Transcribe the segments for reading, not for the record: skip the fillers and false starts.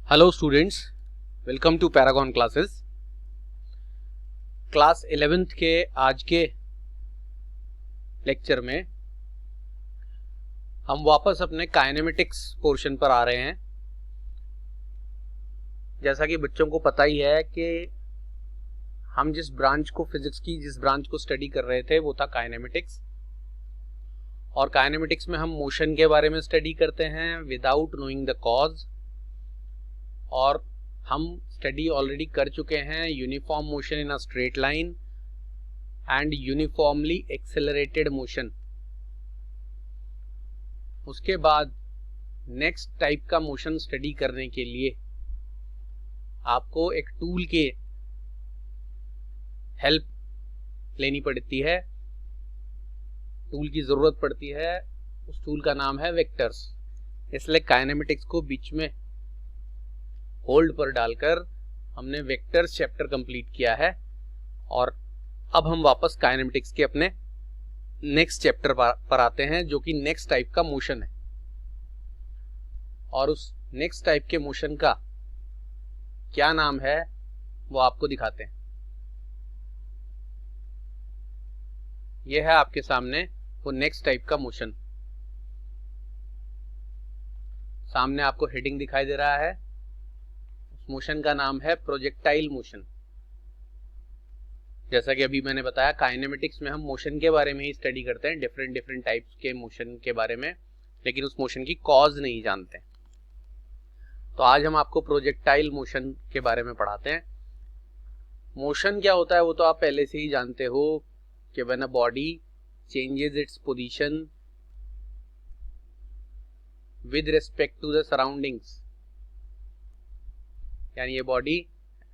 Hello students, welcome to Paragon classes. Class 11th के आज के लेक्चर में हम वापस अपने काइनेमेटिक्स पोर्शन पर आ रहे हैं। जैसा कि बच्चों को पता ही है कि हम जिस ब्रांच को फिजिक्स की जिस ब्रांच को स्टडी कर रहे थे वो था काइनेमेटिक्स, और काइनेमेटिक्स में हम मोशन के बारे में स्टडी करते हैं विदाउट नोइंग द कॉज। और हम स्टडी ऑलरेडी कर चुके हैं uniform motion in a straight line and uniformly accelerated motion. उसके बाद नेक्स्ट टाइप का मोशन स्टडी करने के लिए आपको एक टूल के हेल्प लेनी पड़ती है, टूल की जरूरत पड़ती है। उस टूल का नाम है वेक्टर्स। इसलिए काइनेमेटिक्स को बीच में होल्ड पर डालकर हमने वेक्टर्स चैप्टर कंप्लीट किया है, और अब हम वापस काइनेमेटिक्स के अपने नेक्स्ट चैप्टर पर आते हैं, जो कि नेक्स्ट टाइप का मोशन है। और उस नेक्स्ट टाइप के मोशन का क्या नाम है वो आपको दिखाते हैं। यह है आपके सामने वो नेक्स्ट टाइप का मोशन। सामने आपको हेडिंग दिखाई दे रहा है, मोशन का नाम है प्रोजेक्टाइल मोशन। जैसा कि अभी मैंने बताया, काइनेमेटिक्स में हम मोशन के बारे में ही स्टडी करते हैं, डिफरेंट टाइप्स के मोशन के बारे में, लेकिन उस मोशन की कॉज नहीं जानते। तो आज हम आपको प्रोजेक्टाइल मोशन के बारे में पढ़ाते हैं। मोशन क्या होता है वो तो आप पहले से ही जानते हो कि when a body changes its position with respect to the surroundings, यानी ये बॉडी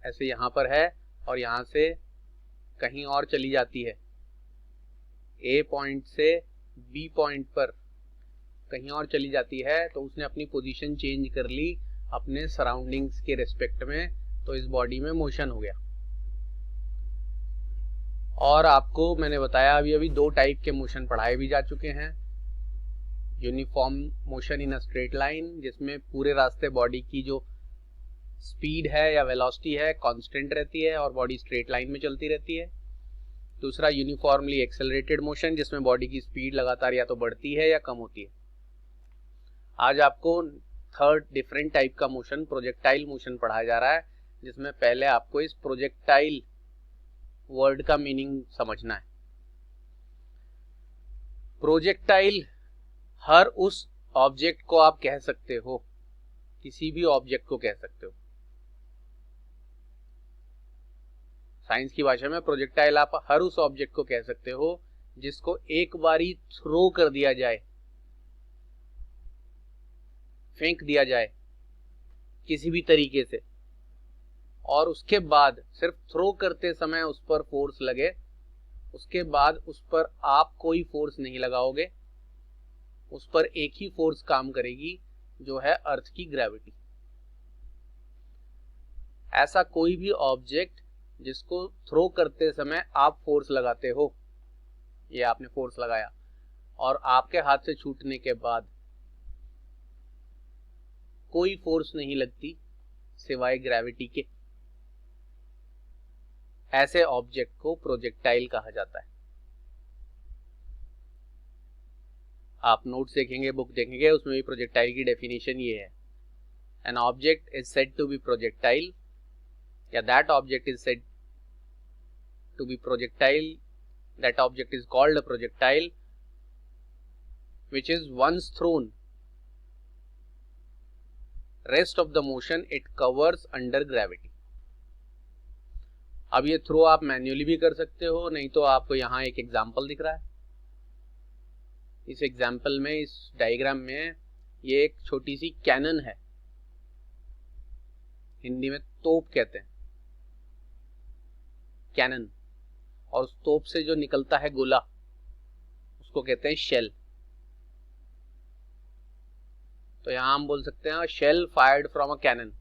ऐसे यहाँ पर है और यहाँ से कहीं और चली जाती है, ए पॉइंट से बी पॉइंट पर कहीं और चली जाती है, तो उसने अपनी पोजीशन चेंज कर ली अपने सराउंडिंग्स के रिस्पेक्ट में, तो इस बॉडी में मोशन हो गया। और आपको मैंने बताया अभी दो टाइप के मोशन पढ़ाए भी जा चुके हैं। Uniform motion in a straight line, जिसमें पूरे रास्ते बॉडी की जो स्पीड है या वेलोसिटी है कांस्टेंट रहती है और बॉडी स्ट्रेट लाइन में चलती रहती है। दूसरा यूनिफॉर्मली एक्सेलरेटेड मोशन, जिसमें बॉडी की स्पीड लगातार या तो बढ़ती है या कम होती है। आज आपको थर्ड डिफरेंट टाइप का मोशन प्रोजेक्टाइल मोशन पढ़ाया जा रहा है, जिसमें पहले आपको इस प्रोजेक्टाइल वर्ड का मीनिंग समझना है। प्रोजेक्टाइल हर उस ऑब्जेक्ट को आप कह सकते हो, किसी भी ऑब्जेक्ट को कह सकते हो। साइंस की भाषा में प्रोजेक्टाइल आप हर उस ऑब्जेक्ट को कह सकते हो जिसको एक बारी थ्रो कर दिया जाए, फेंक दिया जाए किसी भी तरीके से, और उसके बाद सिर्फ थ्रो करते समय उस पर फोर्स लगे, उसके बाद उस पर आप कोई फोर्स नहीं लगाओगे, उस पर एक ही फोर्स काम करेगी, जो है अर्थ की ग्रेविटी। ऐसा कोई भी ऑब्जेक्ट जिसको थ्रो करते समय आप फोर्स लगाते हो, ये आपने फोर्स लगाया और आपके हाथ से छूटने के बाद कोई फोर्स नहीं लगती सिवाय ग्रेविटी के, ऐसे ऑब्जेक्ट को प्रोजेक्टाइल कहा जाता है। आप नोट्स देखेंगे, बुक देखेंगे, उसमें भी प्रोजेक्टाइल की डेफिनेशन ये है, an object is said to be projectile, या that object is said to be projectile, that object is called a projectile, which is once thrown, rest of the motion it covers under gravity। अब ये throw आप manually भी कर सकते हो, नहीं तो आपको यहाँ एक एग्जांपल दिख रहा है। इस एग्जांपल में, इस डायग्राम में, ये एक छोटी सी कैनन है, हिंदी में तोप कहते हैं, कैनन। और उस तोप से जो निकलता है गोला, उसको कहते हैं शेल। तो यहां हम बोल सकते हैं shell fired from a cannon.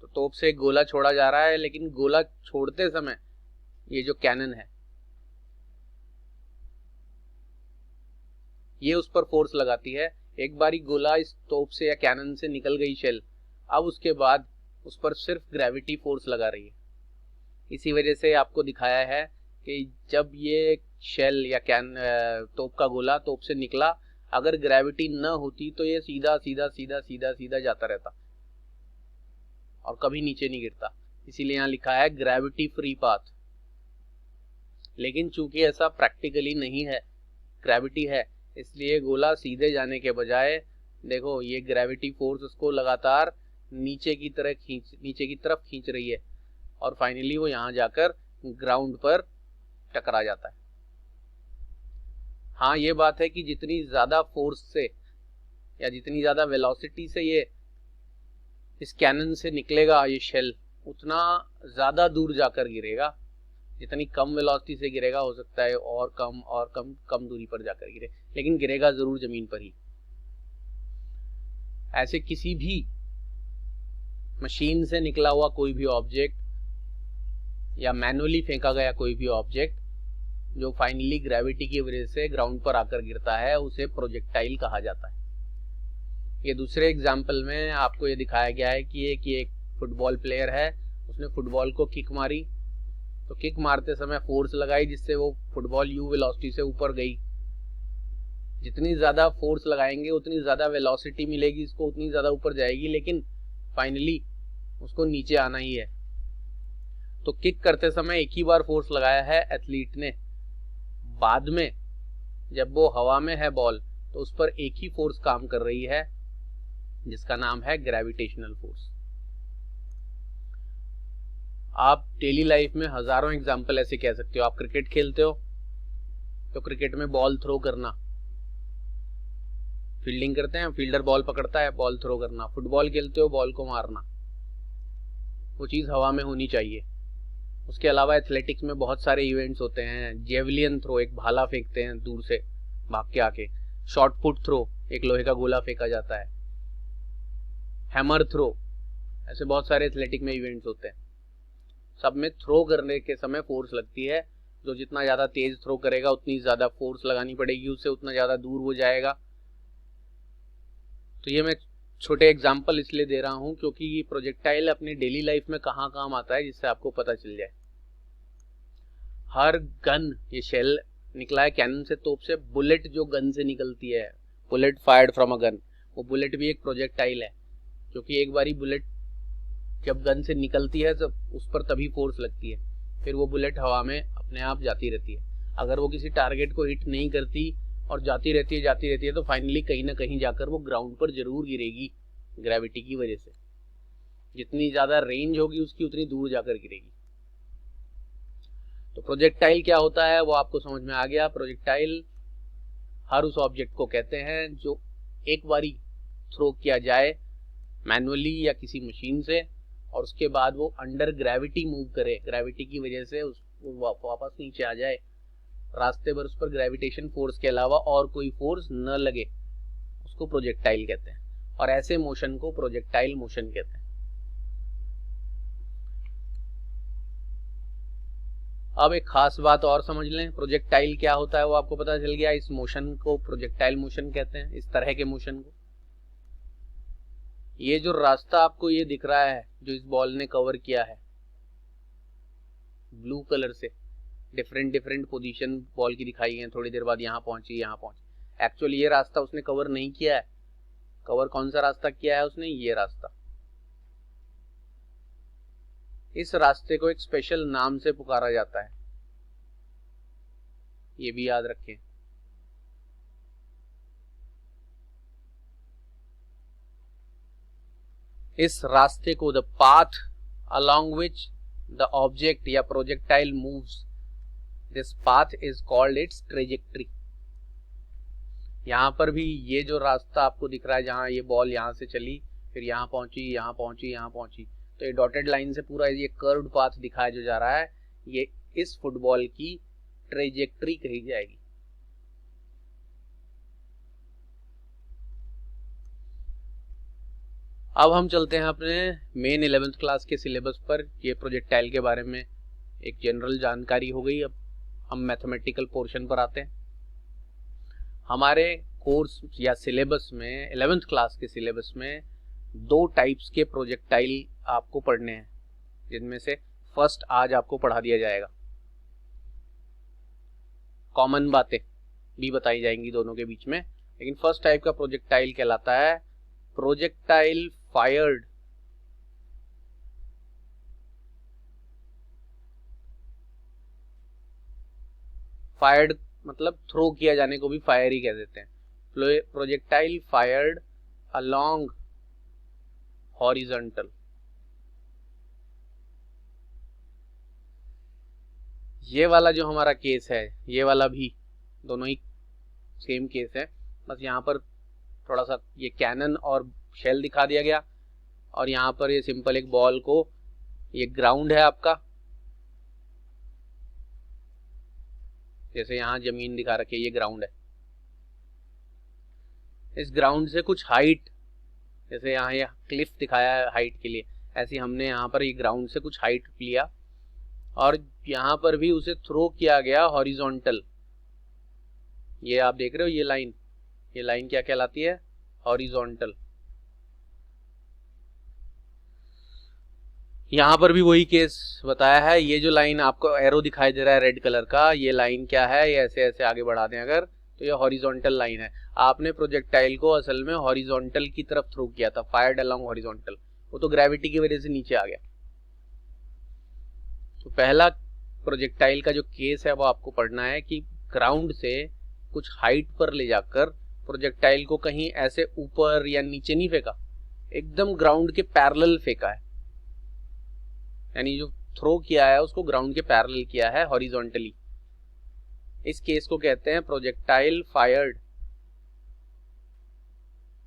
तो तोप से एक गोला छोड़ा जा रहा है, लेकिन गोला छोड़ते समय ये जो कैनन है ये उस पर फोर्स लगाती है। एक बारी गोला इस तोप से या कैनन से निकल गई शेल, अब उसके बाद उस पर सिर्फ ग्रेविटी फोर्स लगा रही है। इसी वजह से आपको दिखाया है कि जब ये शेल या तोप का गोला तोप से निकला, अगर ग्रेविटी न होती तो ये सीधा सीधा सीधा सीधा सीधा जाता रहता और कभी नीचे नहीं गिरता। इसीलिए यहाँ लिखा है ग्रेविटी फ्री पाथ। लेकिन चूंकि ऐसा प्रैक्टिकली नहीं है, ग्रेविटी है, इसलिए गोला सीधे जाने के बजाय देखो ये ग्रेविटी फोर्स उसको लगातार नीचे की तरफ खींच रही है और फाइनली वो यहाँ जाकर ग्राउंड पर टकरा जाता है। हाँ, ये बात है कि जितनी ज्यादा फोर्स से या जितनी ज्यादा वेलोसिटी से ये इस कैनन से निकलेगा ये शेल, उतना ज्यादा दूर जाकर गिरेगा। जितनी कम वेलोसिटी से गिरेगा हो सकता है और कम दूरी पर जाकर गिरे, लेकिन गिरेगा जरूर जमीन पर ही। ऐसे किसी भी मशीन से निकला हुआ कोई भी ऑब्जेक्ट या मैनुअली फेंका गया कोई भी ऑब्जेक्ट जो फाइनली ग्रेविटी की वजह से ग्राउंड पर आकर गिरता है, उसे प्रोजेक्टाइल कहा जाता है। ये दूसरे एग्जाम्पल में आपको ये दिखाया गया है कि एक फुटबॉल प्लेयर है, उसने फुटबॉल को किक मारी, तो किक मारते समय फोर्स लगाई जिससे वो फुटबॉल यू वेलोसिटी से ऊपर गई। जितनी ज्यादा फोर्स लगाएंगे उतनी ज्यादा वेलोसिटी मिलेगी इसको, उतनी ज्यादा ऊपर जाएगी, लेकिन फाइनली उसको नीचे आना ही है। तो किक करते समय एक ही बार फोर्स लगाया है एथलीट ने, बाद में जब वो हवा में है बॉल तो उस पर एक ही फोर्स काम कर रही है जिसका नाम है ग्रेविटेशनल फोर्स। आप डेली लाइफ में हजारों एग्जाम्पल ऐसे कह सकते हो। आप क्रिकेट खेलते हो तो क्रिकेट में बॉल थ्रो करना, फील्डिंग करते हैं, फील्डर बॉल पकड़ता है, बॉल थ्रो करना। फुटबॉल खेलते हो, बॉल को मारना, वो चीज हवा में होनी चाहिए। उसके अलावा एथलेटिक्स में बहुत सारे इवेंट्स होते हैं। जेवलियन थ्रो, एक भाला फेंकते हैं दूर से भाग के आके। शॉर्ट पुट थ्रो, एक लोहे का गोला फेंका जाता है। हैमर थ्रो, ऐसे बहुत सारे एथलेटिक में इवेंट्स होते हैं। सब में थ्रो करने के समय फोर्स लगती है। जो जितना ज्यादा तेज थ्रो करेगा उतनी ज्यादा फोर्स लगानी पड़ेगी उसे, उतना ज्यादा दूर वो जाएगा। तो ये मैं छोटे एग्जाम्पल इसलिए दे रहा हूं क्योंकि ये प्रोजेक्टाइल अपनी डेली लाइफ में कहाँ काम आता है, जिससे आपको पता चल जाए। हर गन, ये शेल निकला है कैनन से, तोप से। बुलेट जो गन से निकलती है, bullet fired from a gun, वो बुलेट भी एक प्रोजेक्टाइल है, क्योंकि एक बारी बुलेट जब गन से निकलती है तो उस पर तभी फोर्स लगती है, फिर वो बुलेट हवा में अपने आप जाती रहती है। अगर वो किसी टारगेट को हिट नहीं करती और जाती रहती है तो फाइनली कहीं ना कहीं जाकर वो ग्राउंड पर जरूर गिरेगी ग्रेविटी की वजह से। जितनी ज्यादा रेंज होगी उसकी उतनी दूर जाकर गिरेगी। तो प्रोजेक्टाइल क्या होता है वो आपको समझ में आ गया। प्रोजेक्टाइल हर उस ऑब्जेक्ट को कहते हैं जो एक बारी थ्रो किया जाए मैनुअली या किसी मशीन से और उसके बाद वो अंडर ग्रेविटी मूव करे, ग्रेविटी की वजह से वो वापस नीचे आ जाए, रास्ते पर उस पर ग्रेविटेशन फोर्स के अलावा और कोई फोर्स न लगे, उसको प्रोजेक्टाइल कहते हैं। और ऐसे मोशन को प्रोजेक्टाइल मोशन कहते हैं। अब एक खास बात और समझ लें, प्रोजेक्टाइल क्या होता है वो आपको पता चल गया। इस मोशन को प्रोजेक्टाइल मोशन कहते हैं, इस तरह के मोशन को। ये जो रास्ता आपको ये दिख रहा है जो इस बॉल ने कवर किया है ब्लू कलर से, डिफरेंट पोजीशन बॉल की दिखाई है, थोड़ी देर बाद यहाँ पहुंची। एक्चुअली ये रास्ता उसने कवर नहीं किया है। कवर कौन सा रास्ता किया है उसने? ये रास्ता। इस रास्ते को एक स्पेशल नाम से पुकारा जाता है, ये भी याद रखें। इस रास्ते को, the path along which the object या projectile moves, this path is called its trajectory। यहाँ पर भी ये जो रास्ता आपको दिख रहा है, जहाँ ये बॉल यहाँ से चली, फिर यहाँ पहुंची, तो ये डॉटेड लाइन से पूरा ये कर्व्ड पाथ दिखाया जो जा रहा है, ये इस फुटबॉल की ट्रेजेक्ट्री कही जाएगी। अब हम चलते हैं अपने मेन 11th क्लास के सिलेबस पर। ये प्रोजेक्टाइल के बारे में एक जनरल जानकारी हो गई। अब हम मैथमेटिकल पोर्शन पर आते हैं। हमारे कोर्स या सिलेबस में 11th क्लास के सिलेबस में दो टाइप्स के प्रोजेक्टाइल आपको पढ़ने हैं, जिनमें से फर्स्ट आज आपको पढ़ा दिया जाएगा। कॉमन बातें भी बताई जाएंगी दोनों के बीच में, लेकिन फर्स्ट टाइप का प्रोजेक्टाइल कहलाता है प्रोजेक्टाइल फायर्ड फायर्ड मतलब थ्रो किया जाने को भी फायर ही कह देते हैं। Projectile fired along horizontal. ये वाला जो हमारा केस है, ये वाला भी दोनों ही सेम केस है, बस यहाँ पर थोड़ा सा ये कैनन और शेल दिखा दिया गया, और यहाँ पर ये सिंपल एक बॉल को, ये ग्राउंड है आपका, जैसे यहाँ जमीन दिखा रखी है, ये ग्राउंड है। इस ग्राउंड से कुछ हाइट, जैसे यहाँ ये क्लिफ दिखाया है हाइट के लिए, ऐसे हमने यहाँ पर ये ग्राउंड से कुछ हाइट लिया और यहाँ पर भी उसे थ्रो किया गया हॉरिजॉन्टल। ये आप देख रहे हो ये लाइन क्या कहलाती है? हॉरिजॉन्टल। यहाँ पर भी वही केस बताया है। ये जो लाइन आपको एरो दिखाई दे रहा है रेड कलर का, ये लाइन क्या है? ये ऐसे ऐसे आगे बढ़ा दें अगर, तो ये हॉरिजॉन्टल लाइन है। आपने प्रोजेक्टाइल को असल में हॉरिजॉन्टल की तरफ थ्रो किया था, फायर्ड अलोंग हॉरिजॉन्टल, वो तो ग्रेविटी की वजह से नीचे आ गया। तो पहला प्रोजेक्टाइल का जो केस है वो आपको पढ़ना है कि ग्राउंड से कुछ हाइट पर ले जाकर प्रोजेक्टाइल को कहीं ऐसे ऊपर या नीचे नहीं फेंका, एकदम ग्राउंड के पैरेलल फेंका है, यानी जो थ्रो किया है उसको ग्राउंड के पैरेलल किया है हॉरिजॉन्टली। इस केस को कहते हैं प्रोजेक्टाइल फायर्ड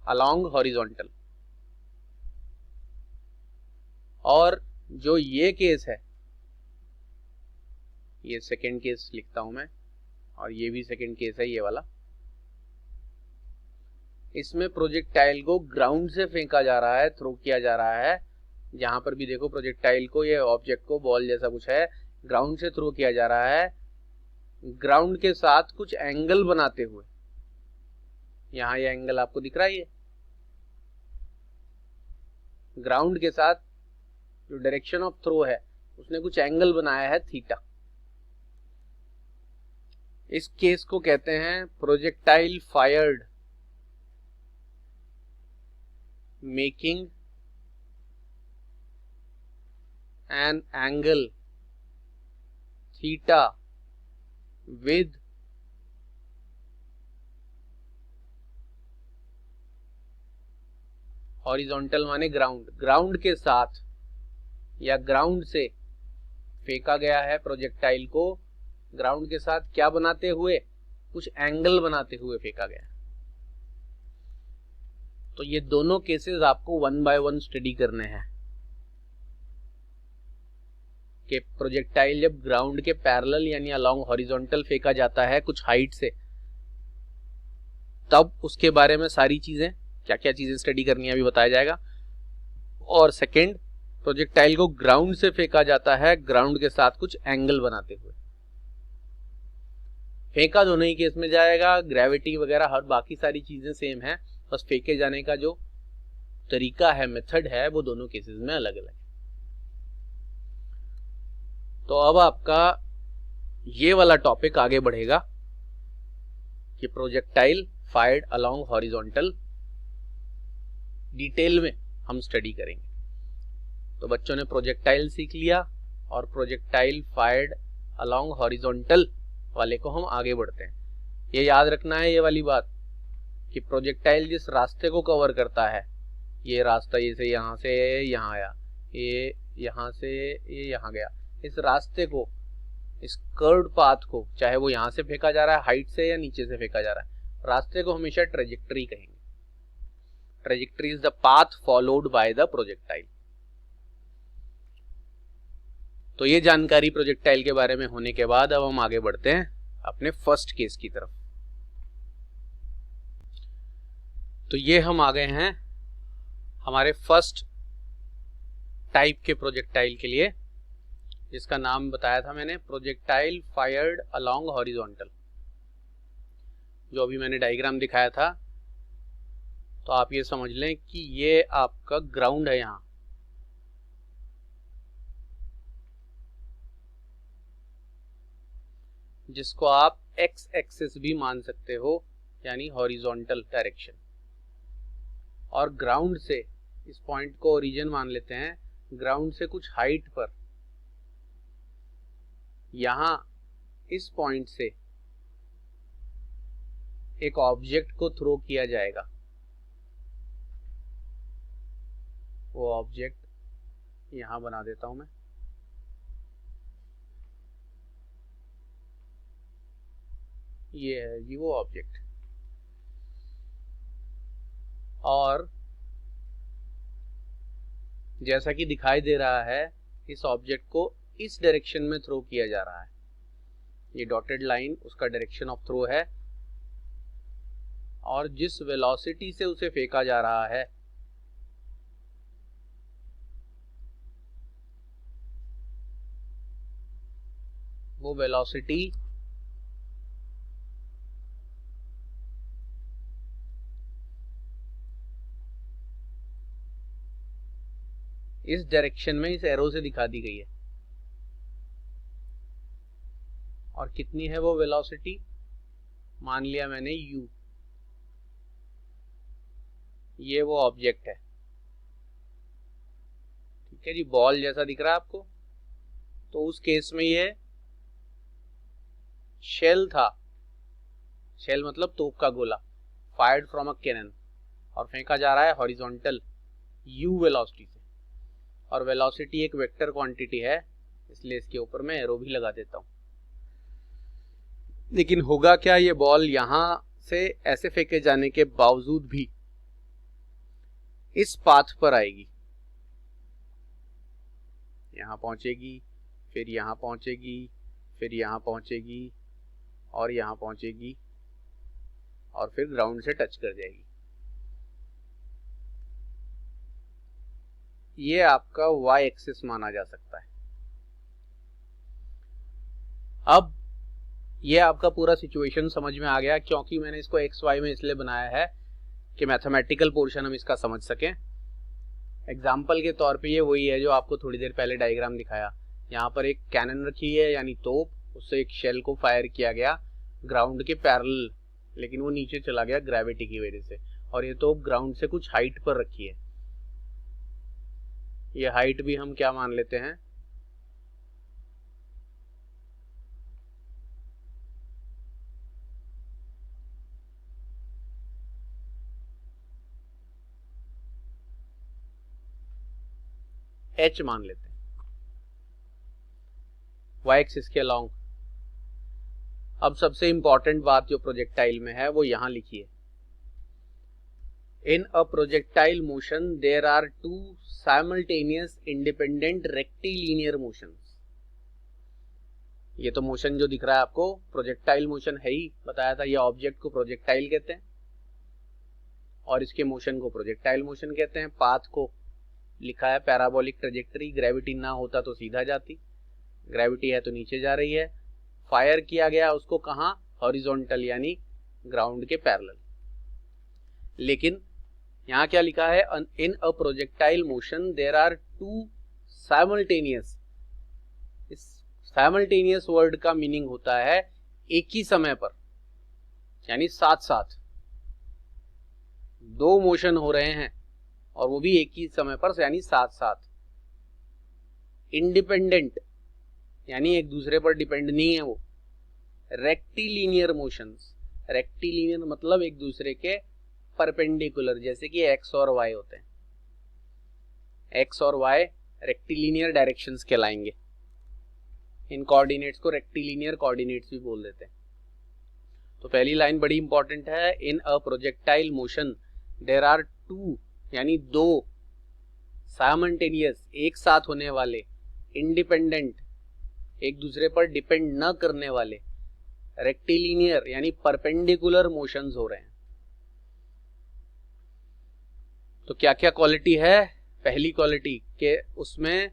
अलोंग हॉरिजॉन्टल। और जो ये केस है, ये सेकेंड केस लिखता हूं मैं, और ये भी सेकेंड केस है ये वाला। इसमें प्रोजेक्टाइल को ग्राउंड से फेंका जा रहा है, थ्रो किया जा रहा है। जहां पर भी देखो प्रोजेक्टाइल को, ये ऑब्जेक्ट को, बॉल जैसा कुछ है, ग्राउंड से थ्रो किया जा रहा है, ग्राउंड के साथ कुछ एंगल बनाते हुए। यहां ये एंगल आपको दिख रहा है, ये ग्राउंड के साथ जो डायरेक्शन ऑफ थ्रो है उसने कुछ एंगल बनाया है थीटा। इस केस को कहते हैं projectile fired making an angle theta with horizontal माने ग्राउंड के साथ या ग्राउंड से फेंका गया है प्रोजेक्टाइल को, ग्राउंड के साथ क्या बनाते हुए? कुछ एंगल बनाते हुए फेंका गया। तो ये दोनों केसेस आपको 1 बाय 1 स्टडी करने हैं कि प्रोजेक्टाइल जब ग्राउंड के पैरेलल यानी अलोंग हॉरिजॉन्टल फेंका जाता है कुछ हाइट से, तब उसके बारे में सारी चीजें, क्या क्या चीजें स्टडी करनी है अभी बताया जाएगा। और सेकंड, प्रोजेक्टाइल को ग्राउंड से फेंका जाता है ग्राउंड के साथ कुछ एंगल बनाते हुए। फेंका दोनों ही केस में जाएगा, ग्रेविटी वगैरह हर बाकी सारी चीजें सेम है, बस फेंके जाने का जो तरीका है, मेथड है, वो दोनों केसेस में अलग अलग है। तो अब आपका ये वाला टॉपिक आगे बढ़ेगा कि projectile fired along horizontal detail में हम स्टडी करेंगे। तो बच्चों ने प्रोजेक्टाइल सीख लिया और प्रोजेक्टाइल फायर्ड अलोंग हॉरिजॉन्टल वाले को हम आगे बढ़ते हैं। ये याद रखना है ये वाली बात कि प्रोजेक्टाइल जिस रास्ते को कवर करता है, ये रास्ता जैसे यहाँ से यहाँ आया, ये यहाँ से ये यहाँ गया, इस रास्ते को, इस कर्व्ड पाथ को, चाहे वो यहाँ से फेंका जा रहा है हाइट से या नीचे से फेंका जा रहा है, रास्ते को हमेशा ट्रेजेक्टरी कहेंगे। Trajectory is the path followed by the projectile. तो ये जानकारी प्रोजेक्टाइल के बारे में होने के बाद अब हम आगे बढ़ते हैं अपने फर्स्ट केस की तरफ। तो ये हम आ गए हैं हमारे फर्स्ट टाइप के प्रोजेक्टाइल के लिए, जिसका नाम बताया था मैंने प्रोजेक्टाइल फायर्ड अलोंग हॉरिजॉन्टल। जो अभी मैंने डायग्राम दिखाया था, तो आप ये समझ लें कि ये आपका ग्राउंड है यहाँ, जिसको आप एक्स एक्सिस भी मान सकते हो, यानी हॉरिजॉन्टल डायरेक्शन। और ग्राउंड से इस पॉइंट को ओरिजिन मान लेते हैं, ग्राउंड से कुछ हाइट पर यहां इस पॉइंट से एक ऑब्जेक्ट को थ्रो किया जाएगा। वो ऑब्जेक्ट यहां बना देता हूं मैं, ये है जी वो ऑब्जेक्ट। और जैसा कि दिखाई दे रहा है, इस ऑब्जेक्ट को इस डायरेक्शन में थ्रो किया जा रहा है। ये डॉटेड लाइन उसका डायरेक्शन ऑफ थ्रो है, और जिस वेलोसिटी से उसे फेंका जा रहा है वो वेलोसिटी इस डायरेक्शन में इस एरो से दिखा दी गई है। और कितनी है वो वेलोसिटी, मान लिया मैंने u, ये वो ऑब्जेक्ट है। ठीक है जी, बॉल जैसा दिख रहा है आपको। तो उस केस में ये शेल था, शेल मतलब तोप का गोला, फायर्ड फ्रॉम अ कैनन, और फेंका जा रहा है हॉरिजॉन्टल u वेलोसिटी से। और वेलोसिटी एक वेक्टर क्वांटिटी है, इसलिए इसके ऊपर मैं एरो भी लगा देता हूं। लेकिन होगा क्या, ये बॉल यहां से ऐसे फेंके जाने के बावजूद भी इस पाथ पर आएगी, यहां पहुंचेगी, फिर यहां पहुंचेगी, फिर यहां पहुंचेगी, और यहां पहुंचेगी, और फिर ग्राउंड से टच कर जाएगी। ये आपका y एक्सिस माना जा सकता है। अब ये आपका पूरा सिचुएशन समझ में आ गया, क्योंकि मैंने इसको xy में इसलिए बनाया है कि मैथमेटिकल पोर्शन हम इसका समझ सकें। एग्जाम्पल के तौर पे ये वही है जो आपको थोड़ी देर पहले डायग्राम दिखाया। यहाँ पर एक कैनन रखी है, यानी तोप, उससे एक शेल को फायर किया गया ग्राउंड के पैरेलल, लेकिन वो नीचे चला गया ग्रेविटी की वजह से। और ये तोप ग्राउंड से कुछ हाइट पर रखी है। ये हाइट भी हम क्या मान लेते हैं, h मान लेते हैं, y एक्सिस के अलोंग। अब सबसे इंपॉर्टेंट बात जो प्रोजेक्टाइल में है वो यहां लिखी है। In a projectile motion there are two simultaneous independent rectilinear motions. ये तो मोशन जो दिख रहा है आपको प्रोजेक्टाइल मोशन है ही, बताया था। ये ऑब्जेक्ट को प्रोजेक्टाइल कहते हैं और इसके मोशन को प्रोजेक्टाइल मोशन कहते हैं। पाथ को लिखा है पैराबोलिक ट्रेजेक्टरी, ग्रेविटी ना होता तो सीधा जाती, ग्रेविटी है तो नीचे जा रही है। फायर किया गया उसको कहां, हॉरिजॉन्टल यानी ग्राउंड के पैरेलल। लेकिन यहां क्या लिखा है, in a projectile motion there are two simultaneous. इस साइमल्टेनियस वर्ड का मीनिंग होता है एक ही समय पर, यानी साथ साथ दो मोशन हो रहे हैं, और वो भी एक ही समय पर, यानी साथ साथ। इंडिपेंडेंट यानी एक दूसरे पर डिपेंड नहीं है वो। रेक्टिलिनियर मोशंस, रेक्टिलिनियर मतलब एक दूसरे के परपेंडिकुलर, जैसे कि x और y होते हैं। x और y रेक्टिलिनियर डायरेक्शंस कहलाएंगे। इन कोऑर्डिनेट्स को रेक्टिलिनियर कोऑर्डिनेट्स भी बोल देते हैं। तो पहली लाइन बड़ी इंपॉर्टेंट है, in a projectile motion there are two यानी दो, साइमल्टेनियस एक साथ होने वाले, इंडिपेंडेंट एक दूसरे पर डिपेंड न करने वाले, रेक्टिलिनियर यानी परपेंडिकुलर मोशंस हो रहे हैं। तो क्या क्या क्वालिटी है, पहली क्वालिटी के उसमें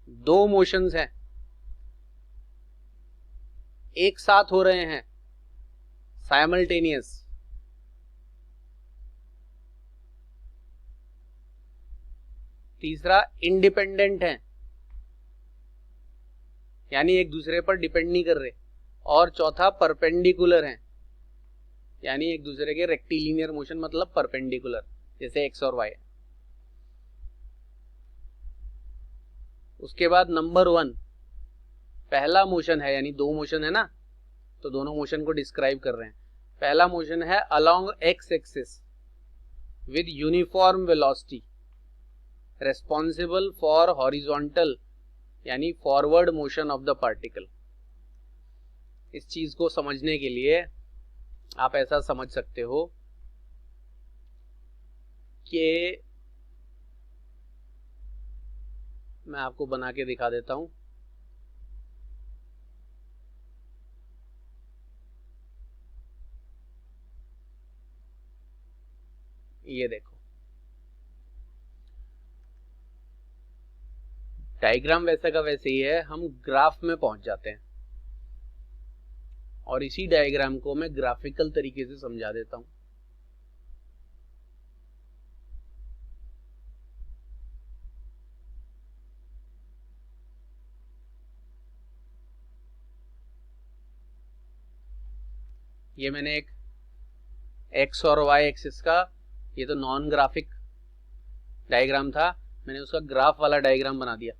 दो मोशंस हैं, एक साथ हो रहे हैं, साइमल्टेनियस। तीसरा इंडिपेंडेंट हैं, यानी एक दूसरे पर डिपेंड नहीं कर रहे, और चौथा परपेंडिकुलर हैं, यानी एक दूसरे के रेक्टिलिनियर मोशन मतलब परपेंडिकुलर, जैसे एक्स और वाई। उसके बाद नंबर 1 पहला मोशन है, यानी दो मोशन है ना, तो दोनों मोशन को डिस्क्राइब कर रहे हैं। पहला मोशन है along X axis with uniform velocity responsible for horizontal यानी forward motion of the particle. इस चीज को समझने के लिए आप ऐसा समझ सकते हो कि मैं आपको बना के दिखा देता हूं। ये देखो, डायग्राम वैसा का वैसे ही है, हम ग्राफ में पहुंच जाते हैं और इसी डायग्राम को मैं ग्राफिकल तरीके से समझा देता हूं। ये मैंने एक एक्स और वाई एक्सिस का, ये तो नॉन ग्राफिक डायग्राम था, मैंने उसका ग्राफ वाला डायग्राम बना दिया।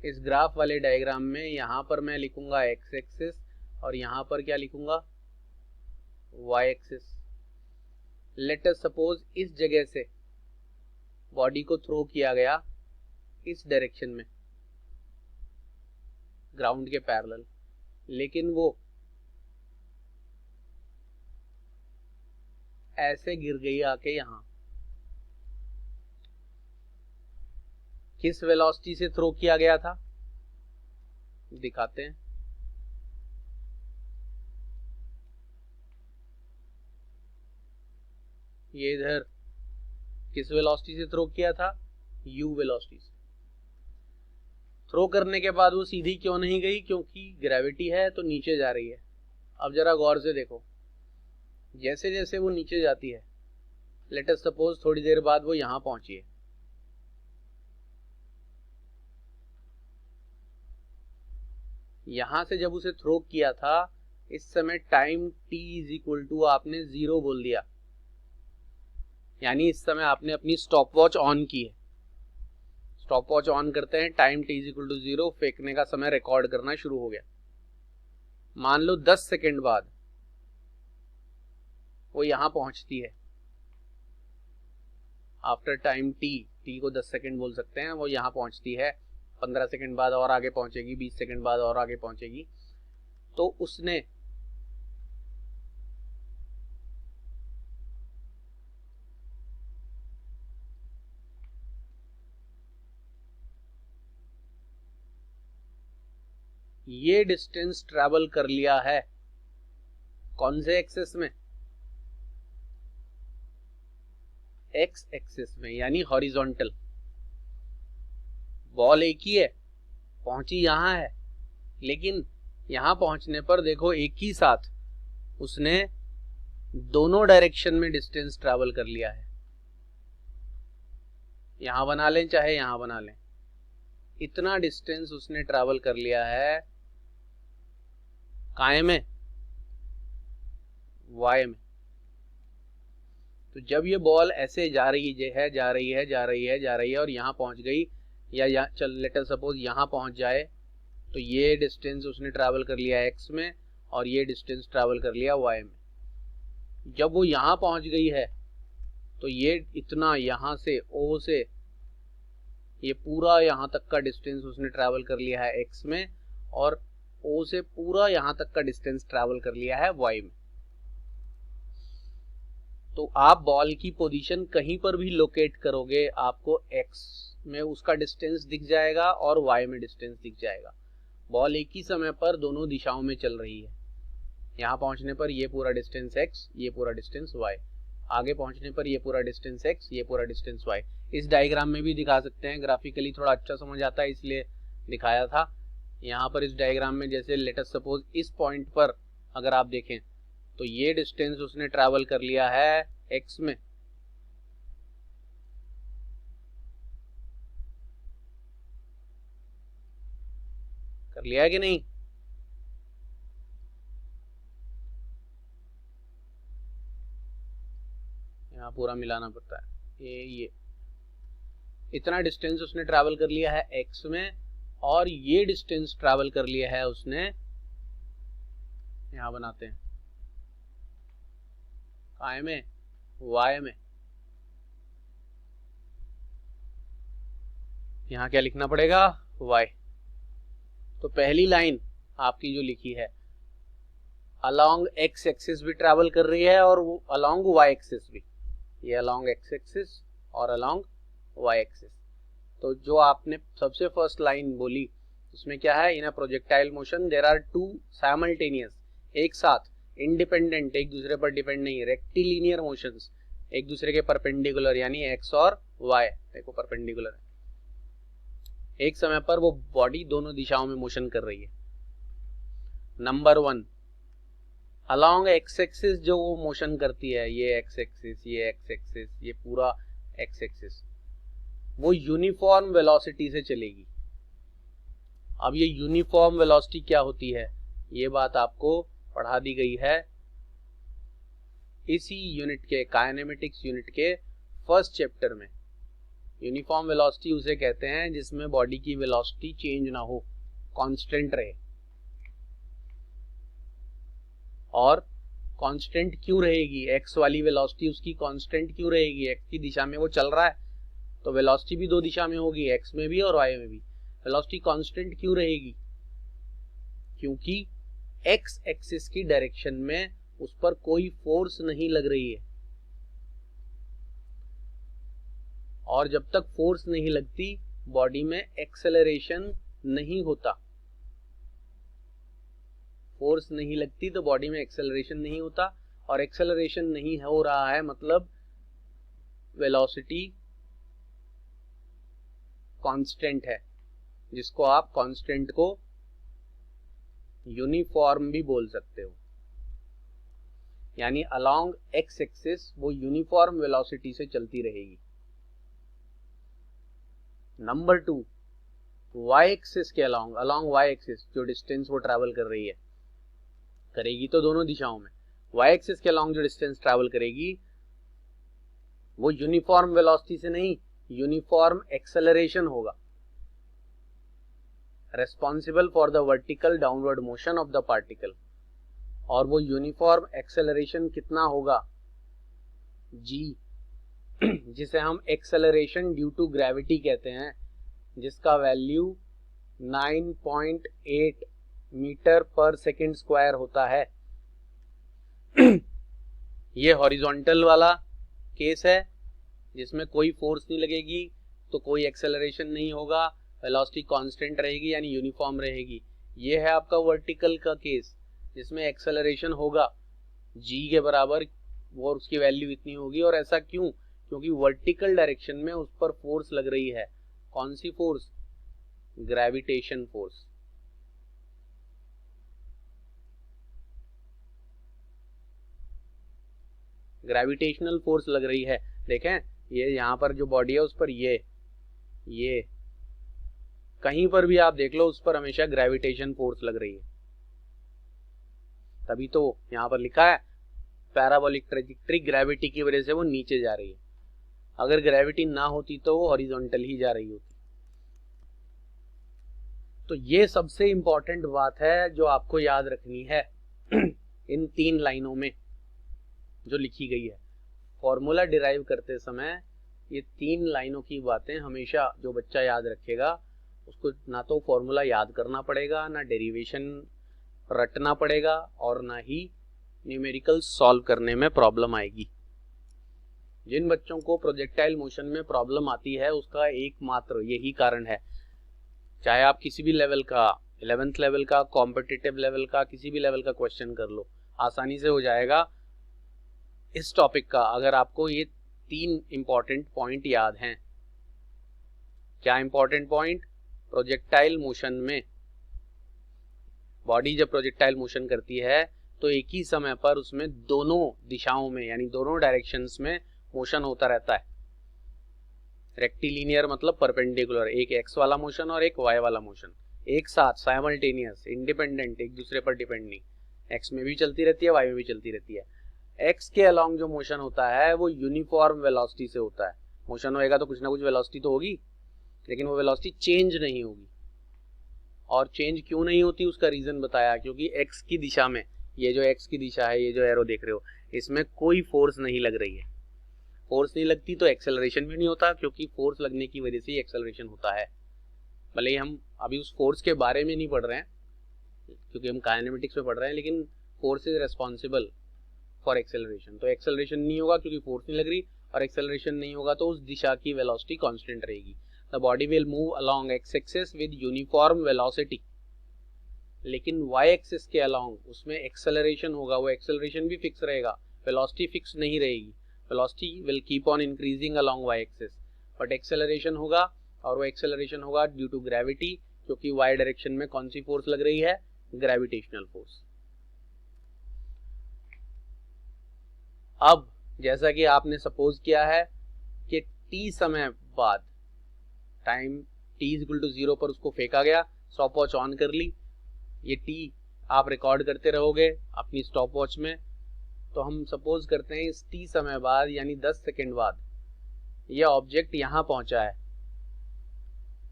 इस ग्राफ वाले डायग्राम में यहां पर मैं लिखूंगा एक्स एक्सिस और यहां पर क्या लिखूंगा, Y axis. Let us suppose इस जगह से बॉडी को थ्रो किया गया इस डायरेक्शन में ग्राउंड के पैरेलल, लेकिन वो ऐसे गिर गई आके यहां। किस वेलोसिटी से थ्रो किया गया था दिखाते हैं। ये इधर किस वेलोसिटी से थ्रो किया था, u वेलोसिटी से। थ्रो करने के बाद वो सीधी क्यों नहीं गई, क्योंकि ग्रेविटी है तो नीचे जा रही है। अब जरा गौर से देखो, जैसे जैसे वो नीचे जाती है, लेट अस सपोज थोड़ी देर बाद वो यहां पहुंची है, यहां से जब उसे थ्रो किया था इस समय time t is equal to आपने 0 बोल दिया, यानी इस समय आपने अपनी स्टॉप वॉच ऑन की है। स्टॉप वॉच ऑन करते हैं, time t is equal to 0, फेंकने का समय रिकॉर्ड करना शुरू हो गया। मान लो 10 सेकेंड बाद वो यहां पहुंचती है, आफ्टर टाइम t को 10 सेकेंड बोल सकते हैं, वो यहां पहुंचती है, 15 सेकेंड बाद और आगे पहुंचेगी, 20 सेकेंड बाद और आगे पहुंचेगी। तो उसने ये डिस्टेंस ट्रैवल कर लिया है, कौन से एक्सिस में, एक्स एक्सिस में, यानी हॉरिजॉन्टल। बॉल एक ही है, पहुंची यहां है, लेकिन यहां पहुंचने पर देखो एक ही साथ उसने दोनों डायरेक्शन में डिस्टेंस ट्रैवल कर लिया है। यहां बना लें चाहे यहां बना लें, इतना डिस्टेंस उसने ट्रैवल कर लिया है। काय में, वाई में। तो जब ये बॉल ऐसे जा रही है जा रही है जा रही है जा रही है और यहां पहुंच गई, या चल लेट अस सपोज यहां पहुंच जाए, तो ये डिस्टेंस उसने ट्रैवल कर लिया एक्स में और ये डिस्टेंस ट्रैवल कर लिया वाई में। जब वो यहां पहुंच गई है तो ये इतना यहां से ओ से ये पूरा यहां तक का डिस्टेंस उसने ट्रैवल कर लिया है एक्स में, और ओ से पूरा यहां तक का डिस्टेंस ट्रैवल कर लिया है वाई में। तो आप बॉल की पोजीशन कहीं पर भी लोकेट करोगे, आपको एक्स में उसका डिस्टेंस दिख जाएगा और वाई में डिस्टेंस दिख जाएगा। बॉल एक ही समय पर दोनों दिशाओं में चल रही है। यहां पहुंचने पर ये पूरा डिस्टेंस एक्स, ये पूरा डिस्टेंस वाई, आगे पहुंचने पर ये पूरा डिस्टेंस एक्स, ये पूरा डिस्टेंस वाई। इस डायग्राम में भी दिखा सकते हैं, ग्राफिकली थोड़ा अच्छा समझ आता है इसलिए दिखाया था। यहाँ पर इस डायग्राम में जैसे लेट अस सपोज इस पॉइंट पर अगर आप देखें तो ये डिस्टेंस उसने ट्रैवल कर लिया है एक्स में, लिया है कि नहीं? यहाँ पूरा मिलाना पड़ता है। ये इतना डिस्टेंस उसने ट्रैवल कर लिया है x में, और ये डिस्टेंस ट्रैवल कर लिया है उसने, यहां बनाते हैं काय में, y में। यहां क्या लिखना पड़ेगा? y। तो पहली लाइन आपकी जो लिखी है अलोंग x एक्सिस भी ट्रैवल कर रही है और अलोंग y एक्सिस भी, ये अलोंग x एक्सिस और अलोंग y एक्सिस। तो जो आपने सबसे फर्स्ट लाइन बोली उसमें क्या है? In a projectile motion there are two simultaneous, एक साथ, इंडिपेंडेंट, एक दूसरे पर डिपेंड नहीं, रेक्टिलिनियर मोशंस, एक दूसरे के परपेंडिकुलर, यानी x और y देखो परपेंडिकुलर है, एक समय पर वो बॉडी दोनों दिशाओं में मोशन कर रही है। नंबर 1, अलोंग x एक्सिस जो वो मोशन करती है, ये x एक्सिस, ये x एक्सिस, ये पूरा x एक्सिस, वो यूनिफॉर्म वेलोसिटी से चलेगी। अब ये यूनिफॉर्म वेलोसिटी क्या होती है, ये बात आपको पढ़ा दी गई है इसी यूनिट के, काइनेमेटिक्स यूनिट के फर्स्ट चैप्टर में। यूनिफॉर्म वेलोसिटी उसे कहते हैं जिसमें बॉडी की वेलोसिटी चेंज ना हो, कांस्टेंट रहे। और कांस्टेंट क्यों रहेगी? x वाली वेलोसिटी उसकी कांस्टेंट क्यों रहेगी? x की दिशा में वो चल रहा है तो वेलोसिटी भी दो दिशा में होगी, x में भी और y में भी। वेलोसिटी कांस्टेंट क्यों रहेगी? क्योंकि x एक्सिस की डायरेक्शन में उस पर कोई फोर्स नहीं लग रही है, और जब तक फोर्स नहीं लगती बॉडी में एक्सेलरेशन नहीं होता। फोर्स नहीं लगती तो बॉडी में एक्सेलरेशन नहीं होता, और एक्सेलरेशन नहीं हो रहा है मतलब वेलोसिटी कांस्टेंट है, जिसको आप कांस्टेंट को यूनिफॉर्म भी बोल सकते हो। यानी अलोंग x एक्सिस वो यूनिफॉर्म वेलोसिटी से चलती रहेगी। नंबर 2, y एक्सिस के अलोंग, अलोंग y एक्सिस जो डिस्टेंस वो ट्रैवल कर रही है, करेगी तो दोनों दिशाओं में, y एक्सिस के अलोंग जो डिस्टेंस ट्रैवल करेगी वो यूनिफॉर्म वेलोसिटी से नहीं, यूनिफॉर्म एक्सेलरेशन होगा, responsible for the vertical downward motion of the particle. और वो यूनिफॉर्म एक्सेलरेशन कितना होगा? g, जिसे हम एक्सेलरेशन ड्यू टू ग्रेविटी कहते हैं, जिसका वैल्यू 9.8 मीटर पर सेकंड स्क्वायर होता है। ये हॉरिजॉन्टल वाला केस है जिसमें कोई फोर्स नहीं लगेगी तो कोई एक्सेलरेशन नहीं होगा, वेलोसिटी कांस्टेंट रहेगी यानी यूनिफॉर्म रहेगी। ये है आपका वर्टिकल का केस जिसमें एक्सेलरेशन होगा g के बराबर, वो उसकी वैल्यू इतनी होगी। और ऐसा क्यों? क्योंकि वर्टिकल डायरेक्शन में उस पर फोर्स लग रही है। कौन सी force? Gravitation force. Gravitational force लग रही है। देखें ये यहाँ पर जो बॉडी है उस पर ये कहीं पर भी आप देख लो उस पर हमेशा ग्रेविटेशन फोर्स लग रही है, तभी तो यहाँ पर लिखा है पैराबोलिक ट्रेजेक्टरी, ग्रेविटी की वजह से वो नीचे जा रही है। अगर ग्रेविटी ना होती तो वो हॉरिजॉन्टल ही जा रही होती। तो ये सबसे इंपॉर्टेंट बात है जो आपको याद रखनी है इन 3 लाइनों में जो लिखी गई है। फॉर्मूला डिराइव करते समय ये 3 लाइनों की बातें हमेशा जो बच्चा याद रखेगा उसको ना तो फॉर्मूला याद करना पड़ेगा, ना डेरिवेशन रटना पड़ेगा, और ना ही न्यूमेरिकल सॉल्व करने में प्रॉब्लम आएगी। जिन बच्चों को प्रोजेक्टाइल मोशन में प्रॉब्लम आती है उसका एकमात्र यही कारण है। चाहे आप किसी भी लेवल का, 11th लेवल का, कॉम्पिटिटिव लेवल का, किसी भी लेवल का क्वेश्चन कर लो, आसानी से हो जाएगा इस टॉपिक का, अगर आपको ये 3 इंपॉर्टेंट पॉइंट याद हैं। क्या इंपॉर्टेंट पॉइंट? प्रोजेक्टाइल मोशन में बॉडी जब प्रोजेक्टाइल मोशन करती है तो एक ही समय पर उसमें दोनों दिशाओं में यानी दोनों डायरेक्शंस में मोशन होता रहता है। रेक्टिलिनियर मतलब परपेंडिकुलर, एक x वाला मोशन और एक y वाला मोशन। एक साथ साइमल्टेनियस, इंडिपेंडेंट, एक दूसरे पर डिपेंड नहीं, एक्स में भी चलती रहती है, वाई में भी चलती रहती है। एक्स के अलोंग जो मोशन होता है वो यूनिफॉर्म वेलोसिटी से होता है। मोशन होएगा तो कुछ ना कुछ वेलोसिटी तो होगी, लेकिन वो वेलोसिटी चेंज नहीं होगी। और चेंज क्यों नहीं होती उसका रीजन बताया, क्योंकि एक्स की दिशा में, ये जो एक्स की दिशा है, ये जो एरो देख रहे हो, इसमें कोई फोर्स नहीं लग रही है। फोर्स नहीं लगती तो एक्सेलरेशन भी नहीं होता, क्योंकि फोर्स लगने की वजह से ही एक्सेलरेशन होता है। भले ही हम अभी उस फोर्स के बारे में नहीं पढ़ रहे हैं क्योंकि हम काइनेमेटिक्स में पढ़ रहे हैं, लेकिन force is responsible for acceleration. तो एक्सेलरेशन नहीं होगा क्योंकि फोर्स नहीं लग रही, और एक्सेलरेशन नहीं होगा तो उस दिशा की वेलोसिटी कांस्टेंट रहेगी। The body will move along X axis with uniform velocity. लेकिन वाई एक्सिस के अलोंग उसमें एक्सेलरेशन होगा, वो एक्सेलरेशन भी फिक्स रहेगा, वेलोसिटी फिक्स नहीं रहेगी। Velocity will keep on increasing along Y axis, but acceleration होगा, और वो एक्सेलरेशन होगा ड्यू टू ग्रेविटी, क्योंकि वाई डायरेक्शन में कौन सी फोर्स लग रही है, ग्रेविटेशनल फोर्स। अब जैसा कि आपने सपोज किया है कि t समय बाद, टाइम t इक्वल टू 0 पर उसको फेंका गया, स्टॉप वॉच ऑन कर ली, ये t आप रिकॉर्ड करते रहोगे अपनी स्टॉप वॉच में। तो हम सपोज करते हैं इस t समय बाद यानी 10 सेकेंड बाद ये ऑब्जेक्ट यहाँ पहुंचा है,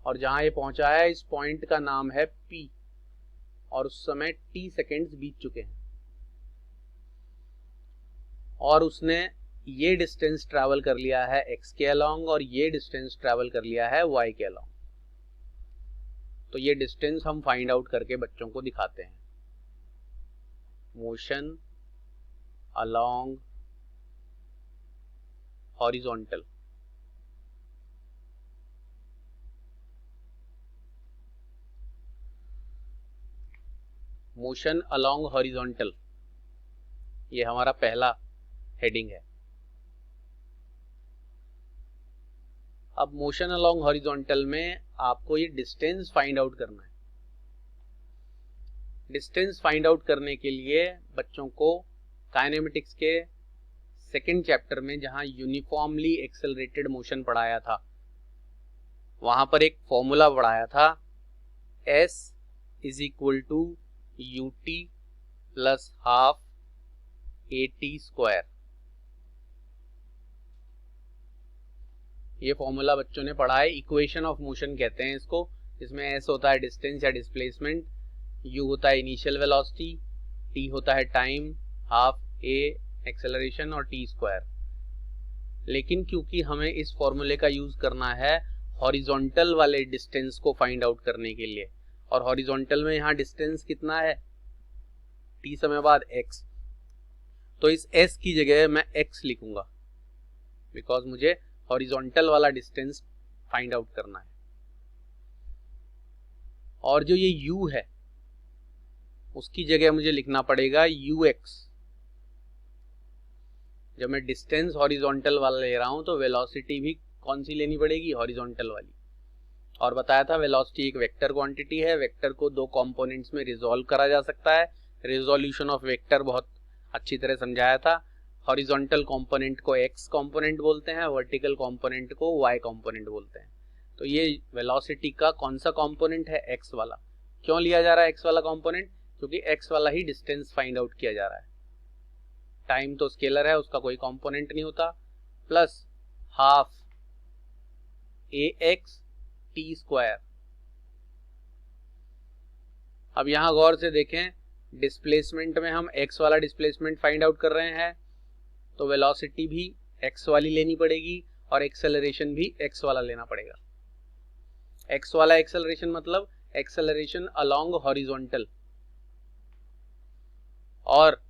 और जहां ये पहुंचा है इस पॉइंट का नाम है P, और उस समय t सेकेंड्स बीत चुके हैं, और उसने ये डिस्टेंस ट्रैवल कर लिया है x के अलोंग, और ये डिस्टेंस ट्रैवल कर लिया है y के अलोंग। तो ये डिस्टेंस हम फाइंड आउट करके बच्चों को दिखाते हैं। Motion along horizontal, motion along horizontal, ये हमारा पहला हेडिंग है। अब मोशन अलोंग हॉरिजॉन्टल में आपको ये डिस्टेंस फाइंड आउट करना है। डिस्टेंस फाइंड आउट करने के लिए बच्चों को काइनेमेटिक्स के सेकेंड चैप्टर में जहां यूनिफॉर्मली एक्सेलरेटेड मोशन पढ़ाया था, वहां पर एक फॉर्मूला पढ़ाया था, s is equal to ut plus half at square. ये फॉर्मूला बच्चों ने पढ़ा है, इक्वेशन ऑफ मोशन कहते हैं इसको, जिसमें s होता है डिस्टेंस या डिस्प्लेसमेंट, u होता है इनिशियल वेलोसिटी, t होता है टाइम, हाफ a एक्सेलरेशन, और t स्क्वायर। लेकिन क्योंकि हमें इस फॉर्मूले का यूज करना है हॉरिजॉन्टल वाले डिस्टेंस को फाइंड आउट करने के लिए, और हॉरिजॉन्टल में यहाँ डिस्टेंस कितना है, t समय बाद x, तो इस s की जगह मैं x लिखूंगा, बिकॉज मुझे हॉरिजॉन्टल वाला डिस्टेंस फाइंड आउट करना है। और जो ये u है उसकी जगह मुझे लिखना पड़ेगा ux। जब मैं डिस्टेंस हॉरिजॉन्टल वाला ले रहा हूं तो वेलोसिटी भी कौन सी लेनी पड़ेगी, हॉरिजॉन्टल वाली। और बताया था वेलोसिटी एक वेक्टर क्वांटिटी है, वेक्टर को दो कंपोनेंट्स में रिजॉल्व करा जा सकता है। रिजोल्यूशन ऑफ वेक्टर बहुत अच्छी तरह समझाया था। हॉरिजॉन्टल कंपोनेंट को x कंपोनेंट बोलते हैं, वर्टिकल कंपोनेंट को y कंपोनेंट बोलते हैं। तो ये वेलोसिटी का कौन सा कंपोनेंट है, x वाला। क्यों लिया जा रहा है x वाला कंपोनेंट, क्योंकि x वाला ही डिस्टेंस फाइंड आउट किया जा रहा है। टाइम तो स्केलर है, उसका कोई कंपोनेंट नहीं होता, plus half ax t square. अब यहां गौर से देखें, डिस्प्लेसमेंट में हम x वाला डिस्प्लेसमेंट फाइंड आउट कर रहे हैं, तो वेलोसिटी भी x वाली लेनी पड़ेगी और एक्सेलरेशन भी x वाला लेना पड़ेगा। x वाला एक्सेलरेशन मतलब एक्सेलरेशन अलोंग हॉरिजॉन्टल। और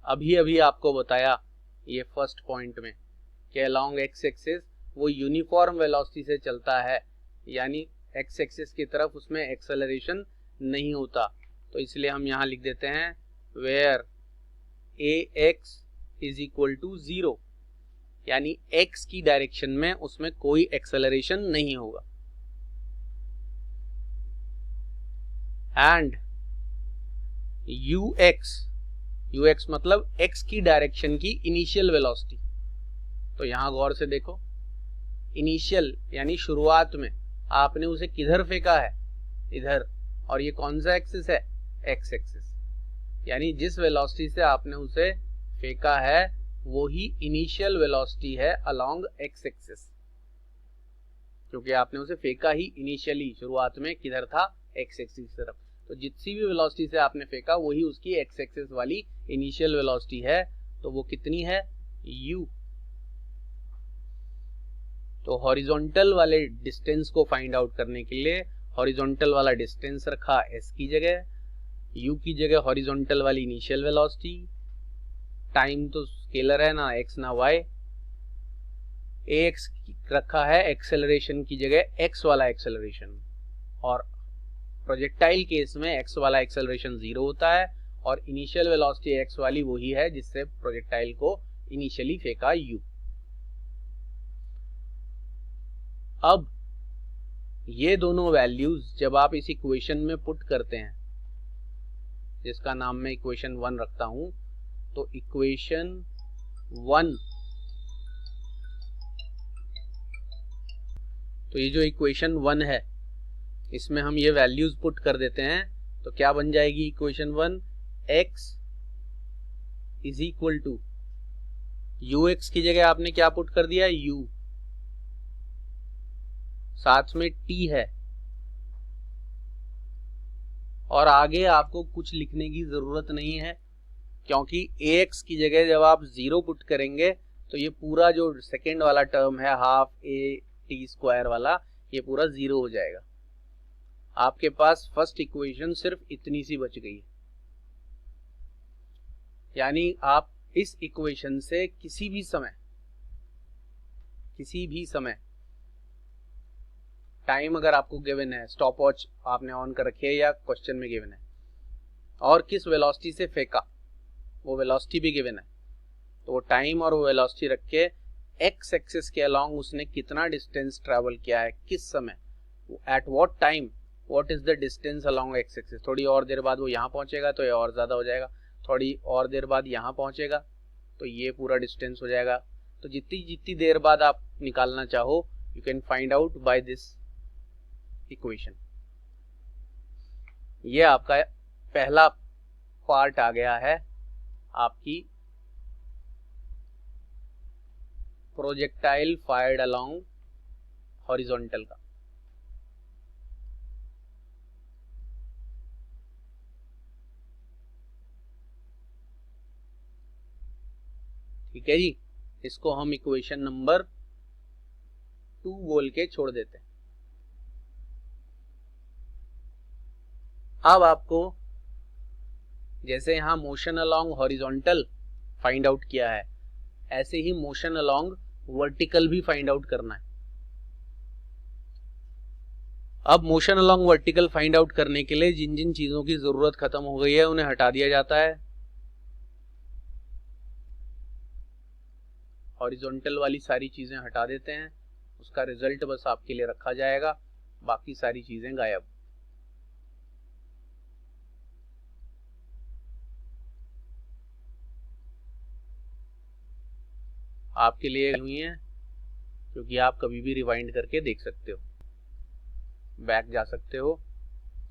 अभी अभी आपको बताया ये फर्स्ट पॉइंट में कि अलोंग x एक्सिस वो यूनिफॉर्म वेलोसिटी से चलता है, यानी x एक्सिस की तरफ उसमें एक्सेलरेशन नहीं होता। तो इसलिए हम यहाँ लिख देते हैं where ax is equal to 0, यानी x की डायरेक्शन में उसमें कोई एक्सेलरेशन नहीं होगा। एंड ux मतलब x की डायरेक्शन की इनिशियल वेलोसिटी। तो यहां गौर से देखो, इनिशियल यानी शुरुआत में आपने उसे किधर फेंका है, इधर, और ये कौन सा एक्सिस है, एक्स एक्सिस, यानी जिस वेलोसिटी से आपने उसे फेंका है वो ही इनिशियल वेलोसिटी है अलोंग एक्स एक्सिस, क्योंकि आपने उसे फेंका ही इनिशियली शुरुआत में किधर था, एक्स एक्सिस की तरफ। तो जितनी भी वेलोसिटी से आपने फेंका वही उसकी एक्स एक्सिस वाली इनिशियल वेलोसिटी है, तो वो कितनी है, u। तो हॉरिजॉन्टल वाले डिस्टेंस को फाइंड आउट करने के लिए हॉरिजॉन्टल वाला डिस्टेंस रखा s की जगह, u की जगह हॉरिजॉन्टल वाली इनिशियल वेलोसिटी, टाइम तो स्केलर है ना x ना y, ax रखा है एक्सेलरेशन की जगह x वाला एक्सेलरेशन, और प्रोजेक्टाइल केस में x वाला एक्सेलरेशन 0 होता है और इनिशियल वेलोसिटी x वाली वही है जिससे प्रोजेक्टाइल को इनिशियली फेंका u। अब ये दोनों वैल्यूज जब आप इस इक्वेशन में पुट करते हैं, जिसका नाम मैं इक्वेशन 1 रखता हूं, तो इक्वेशन 1, तो ये जो इक्वेशन 1 है इसमें हम ये वैल्यूज पुट कर देते हैं, तो क्या बन जाएगी equation 1, x is equal to ux की जगह आपने क्या पुट कर दिया, u, साथ में t है, और आगे आपको कुछ लिखने की जरूरत नहीं है, क्योंकि ax की जगह जब आप 0 पुट करेंगे तो ये पूरा जो सेकेंड वाला टर्म है हाफ a t स्क्वायर वाला, ये पूरा 0 हो जाएगा। आपके पास फर्स्ट इक्वेशन सिर्फ इतनी सी बच गई है, यानी आप इस इक्वेशन से किसी भी समय टाइम अगर आपको गिवन है, स्टॉप वॉच आपने ऑन कर रखी है या क्वेश्चन में गिवन है, और किस वेलोसिटी से फेंका वो वेलोसिटी भी गिवन है, तो वो टाइम और वो वेलोसिटी रख के एक्स एक्सिस के अलोंग उसने कितना डिस्टेंस ट्रैवल किया है, किस समय, at what time, what is the distance along X axis. थोड़ी और देर बाद वो यहाँ पहुंचेगा तो ये और ज्यादा हो जाएगा, थोड़ी और देर बाद यहाँ पहुंचेगा तो ये पूरा डिस्टेंस हो जाएगा। तो जितनी देर बाद आप निकालना चाहो you can find out by this equation. ये आपका पहला पार्ट आ गया है आपकी प्रोजेक्टाइल फायर्ड अलोंग हॉरिजॉन्टल का। ठीक है जी, इसको हम इक्वेशन नंबर 2 बोल के छोड़ देते हैं। अब आपको जैसे यहां motion along horizontal find out किया है, ऐसे ही मोशन अलोंग वर्टिकल भी फाइंड आउट करना है। अब motion along vertical find out करने के लिए जिन जिन चीजों की जरूरत खत्म हो गई है उन्हें हटा दिया जाता है। हॉरिजॉन्टल वाली सारी चीजें हटा देते हैं, उसका रिजल्ट बस आपके लिए रखा जाएगा, बाकी सारी चीजें गायब। आपके लिए हुई हैं क्योंकि आप कभी भी रिवाइंड करके देख सकते हो, बैक जा सकते हो,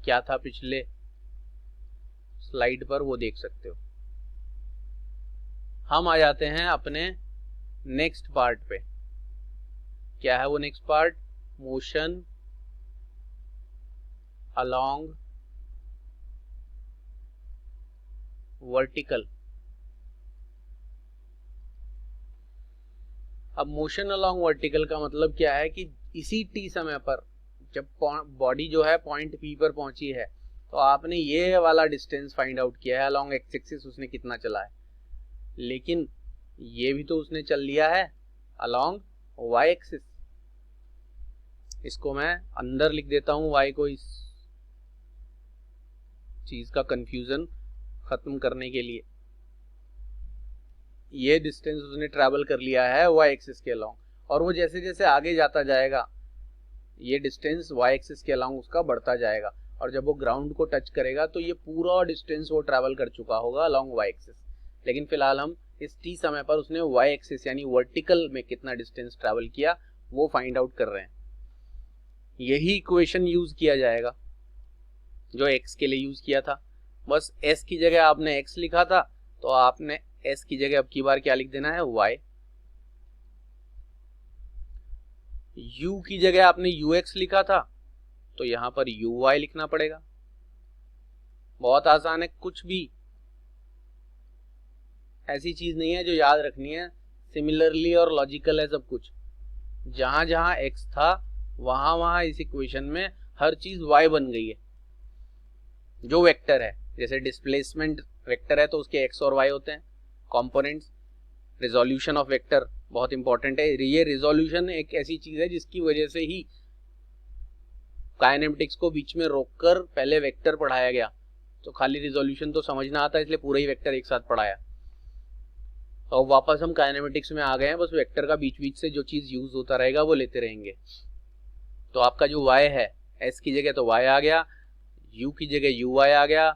क्या था पिछले स्लाइड पर वो देख सकते हो। हम आ जाते हैं अपने नेक्स्ट पार्ट पे। क्या है वो next part, motion along vertical. अब मोशन अलोंग वर्टिकल का मतलब क्या है कि इसी टी समय पर जब बॉडी जो है पॉइंट पी पर पहुंची है तो आपने ये वाला डिस्टेंस फाइंड आउट किया है अलोंग एक्स एक्सिस उसने कितना चला है, लेकिन ये भी तो उसने चल लिया है अलोंग वाई एक्सिस। इसको मैं अंदर लिख देता हूं वाई को, इस चीज का कंफ्यूजन खत्म करने के लिए। ये डिस्टेंस उसने ट्रैवल कर लिया है वाई एक्सिस के अलोंग, और वो जैसे जैसे आगे जाता जाएगा ये डिस्टेंस वाई एक्सिस के अलोंग उसका बढ़ता जाएगा, और जब वो ग्राउंड को टच करेगा तो ये पूरा डिस्टेंस वो ट्रैवल कर चुका होगा अलोंग वाई एक्सिस। लेकिन फिलहाल हम इस टी समय पर उसने वाई एक्सिस यानी वर्टिकल में कितना डिस्टेंस ट्रैवल किया वो फाइंड आउट कर रहे हैं। यही इक्वेशन यूज किया जाएगा जो x के लिए यूज किया था। बस s की जगह आपने x लिखा था तो आपने s की जगह अब की बार क्या लिख देना है, y। u की जगह आपने ux लिखा था तो यहां पर uy लिखना पड़ेगा। बहुत आसान है, कुछ भी ऐसी चीज नहीं है जो याद रखनी है, सिमिलरली और लॉजिकल है सब कुछ। जहां जहां x था वहां वहां इस इक्वेशन में हर चीज y बन गई है। जो वेक्टर है, जैसे डिस्प्लेसमेंट वेक्टर है तो उसके x और y होते हैं कंपोनेंट्स। रिजोल्यूशन ऑफ वेक्टर बहुत इंपॉर्टेंट है। ये रिजोल्यूशन एक ऐसी चीज है जिसकी वजह से ही काइनेमेटिक्स को बीच में रोककर पहले वेक्टर पढ़ाया गया। तो खाली रिजोल्यूशन तो समझना आता है, इसलिए पूरा ही वेक्टर एक साथ पढ़ाया। तो वापस हम काइनेमेटिक्स में आ गए हैं, बस वेक्टर का बीच बीच से जो चीज यूज होता रहेगा वो लेते रहेंगे। तो आपका जो y है, s की जगह तो y आ गया, u की जगह uy आ गया।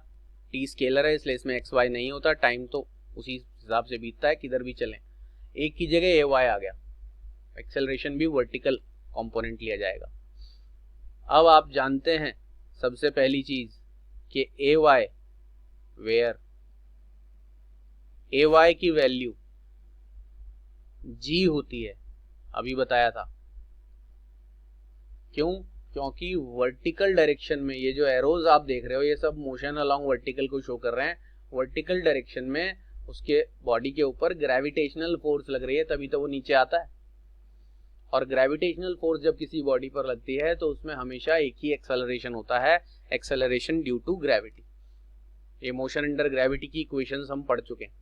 t स्केलर है इसलिए इसमें x y नहीं होता, टाइम तो उसी हिसाब से बीतता है किधर भी चलें। a की जगह ay आ गया, एक्सेलरेशन भी वर्टिकल कंपोनेंट लिया जाएगा। अब आप जानते हैं सबसे पहली चीज कि ay वेयर ay की वैल्यू g होती है, अभी बताया था। क्यों? क्योंकि वर्टिकल डायरेक्शन में ये जो एरोज आप देख रहे हो ये सब मोशन अलोंग वर्टिकल को शो कर रहे हैं। वर्टिकल डायरेक्शन में उसके बॉडी के ऊपर ग्रेविटेशनल फोर्स लग रही है, तभी तो वो नीचे आता है। और ग्रेविटेशनल फोर्स जब किसी बॉडी पर लगती है तो उसमें हमेशा एक ही एक्सेलरेशन होता है, एक्सेलरेशन ड्यू टू ग्रेविटी। ये मोशन अंडर ग्रेविटी की इक्वेशंस हम पढ़ चुके हैं।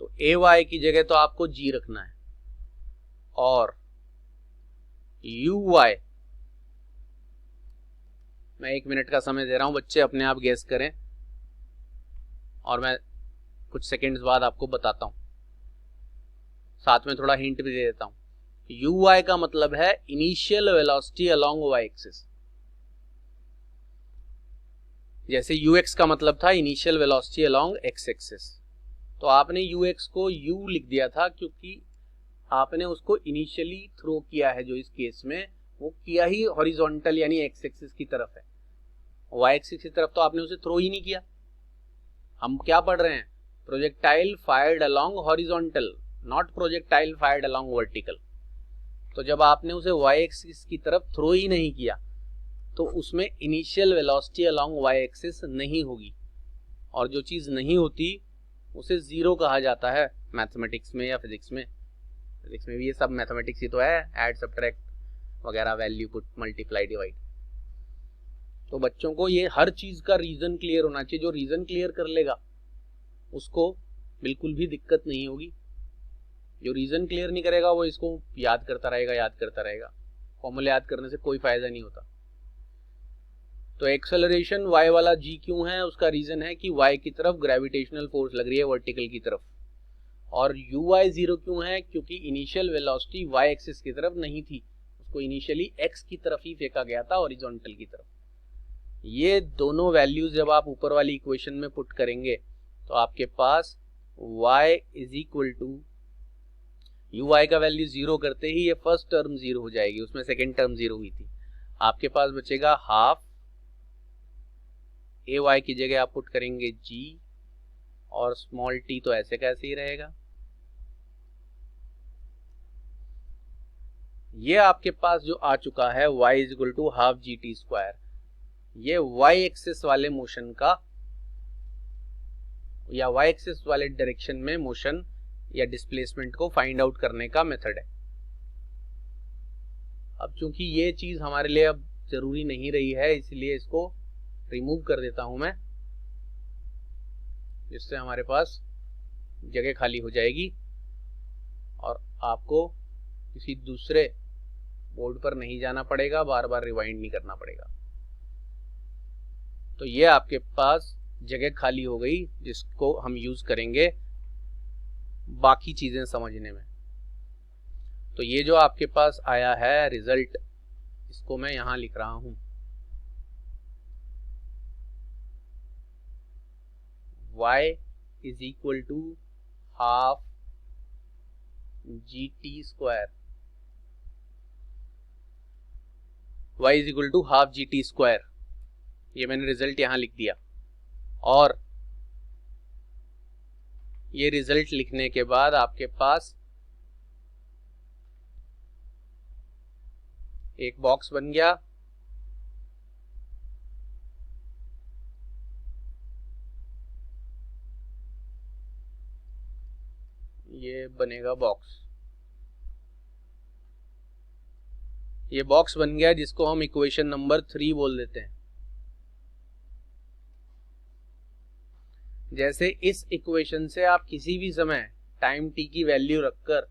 तो ay की जगह तो आपको g रखना है और uy, मैं 1 मिनट का समय दे रहा हूं, बच्चे अपने आप गेस करें और मैं कुछ सेकंड्स बाद आपको बताता हूं, साथ में थोड़ा हिंट भी दे देता हूं। uy का मतलब है initial velocity along y axis, जैसे ux का मतलब था initial velocity along x axis. तो आपने ux को u लिख दिया था क्योंकि आपने उसको इनिशियली थ्रो किया है, जो इस केस में वो किया ही हॉरिजॉन्टल यानी x एक्सिस की तरफ है, y एक्सिस की तरफ तो आपने उसे थ्रो ही नहीं किया। हम क्या पढ़ रहे हैं, projectile fired along horizontal, not projectile fired along vertical. तो जब आपने उसे y एक्सिस की तरफ थ्रो ही नहीं किया तो उसमें initial velocity along y axis नहीं होगी, और जो चीज नहीं होती उसे जीरो कहा जाता है मैथमेटिक्स में या फिजिक्स में। फिजिक्स में भी ये सब मैथमेटिक्स ही तो है, ऐड सब्ट्रैक्ट वगैरह, वैल्यू पुट, मल्टीप्लाई, डिवाइड। तो बच्चों को ये हर चीज का रीजन क्लियर होना चाहिए। जो रीजन क्लियर कर लेगा उसको बिल्कुल भी दिक्कत नहीं होगी, जो रीजन क्लियर नहीं करेगा वो इसको याद करता रहेगा। फॉर्मूले याद करने से कोई फायदा नहीं होता। तो एक्सेलरेशन y वाला g क्यों है, उसका रीजन है कि y की तरफ ग्रेविटेशनल फोर्स लग रही है वर्टिकल की तरफ। और uy 0 क्यों है, क्योंकि इनिशियल वेलोसिटी y एक्सिस की तरफ नहीं थी, उसको इनिशियली x की तरफ ही फेंका गया था, हॉरिजॉन्टल की तरफ। ये दोनों वैल्यूज जब आप ऊपर वाली इक्वेशन में पुट करेंगे तो आपके पास y is equal to, uy का वैल्यू 0 करते ही ये फर्स्ट टर्म 0 हो जाएगी, उसमें सेकेंड टर्म 0 हुई थी। आपके पास बचेगा हाफ, ay की जगह आप पुट करेंगे g और स्मॉल t तो ऐसे कैसे ही रहेगा। ये आपके पास जो आ चुका है y is equal to half G T square, ये y एक्सिस वाले मोशन का या y एक्सिस वाले डायरेक्शन में मोशन या डिस्प्लेसमेंट को फाइंड आउट करने का मेथड है। अब चूंकि ये चीज हमारे लिए अब जरूरी नहीं रही है, इसलिए इसको रिमूव कर देता हूं मैं, जिससे हमारे पास जगह खाली हो जाएगी और आपको किसी दूसरे बोर्ड पर नहीं जाना पड़ेगा, बार बार रिवाइंड नहीं करना पड़ेगा। तो ये आपके पास जगह खाली हो गई जिसको हम यूज करेंगे बाकी चीजें समझने में। तो ये जो आपके पास आया है रिजल्ट, इसको मैं यहां लिख रहा हूं, y is equal to half G T square, y is equal to half G T square. ये मैंने रिजल्ट यहाँ लिख दिया, और ये रिजल्ट लिखने के बाद आपके पास एक बॉक्स बन गया। ये बनेगा बॉक्स, ये बॉक्स बन गया जिसको हम इक्वेशन नंबर 3 बोल देते हैं। जैसे इस इक्वेशन से आप किसी भी समय टाइम t की वैल्यू रखकर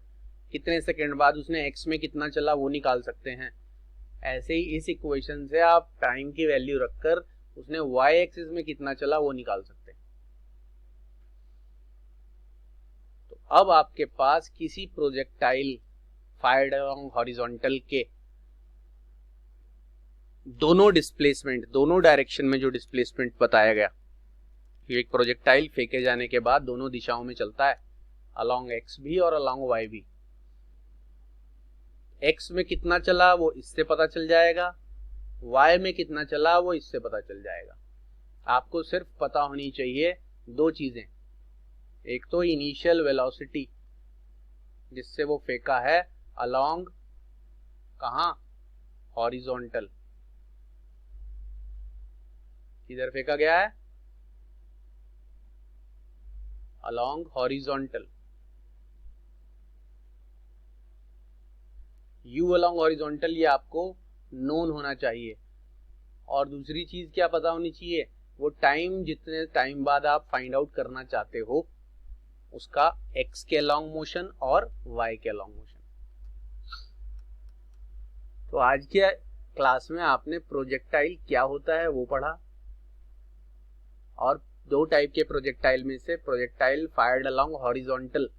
कितने सेकंड बाद उसने x में कितना चला वो निकाल सकते हैं, ऐसे ही इस इक्वेशन से आप टाइम की वैल्यू रखकर उसने y एक्सिस में कितना चला वो निकाल सकते हैं। तो अब आपके पास किसी प्रोजेक्टाइल फायर्ड अलोंग हॉरिजॉन्टल के दोनों डिस्प्लेसमेंट, दोनों डायरेक्शन में जो डिस्प्लेसमेंट बताया गया, एक प्रोजेक्टाइल फेंके जाने के बाद दोनों दिशाओं में चलता है, अलोंग x भी और अलोंग y भी। x में कितना चला वो इससे पता चल जाएगा, y में कितना चला वो इससे पता चल जाएगा। आपको सिर्फ पता होनी चाहिए दो चीजें, एक तो इनिशियल वेलोसिटी जिससे वो फेंका है अलोंग कहाँ, हॉरिजॉन्टल, किधर फेंका गया है, along horizontal, u along horizontal, ये आपको नोन होना चाहिए। और दूसरी चीज क्या पता होनी चाहिए, वो टाइम जितने टाइम बाद आप फाइंड आउट करना चाहते हो उसका x के अलोंग मोशन और y के अलोंग मोशन। तो आज के क्लास में आपने प्रोजेक्टाइल क्या होता है वो पढ़ा, और दो टाइप के प्रोजेक्टाइल में से प्रोजेक्टाइल फायर्ड अलोंग हॉरिजॉन्टल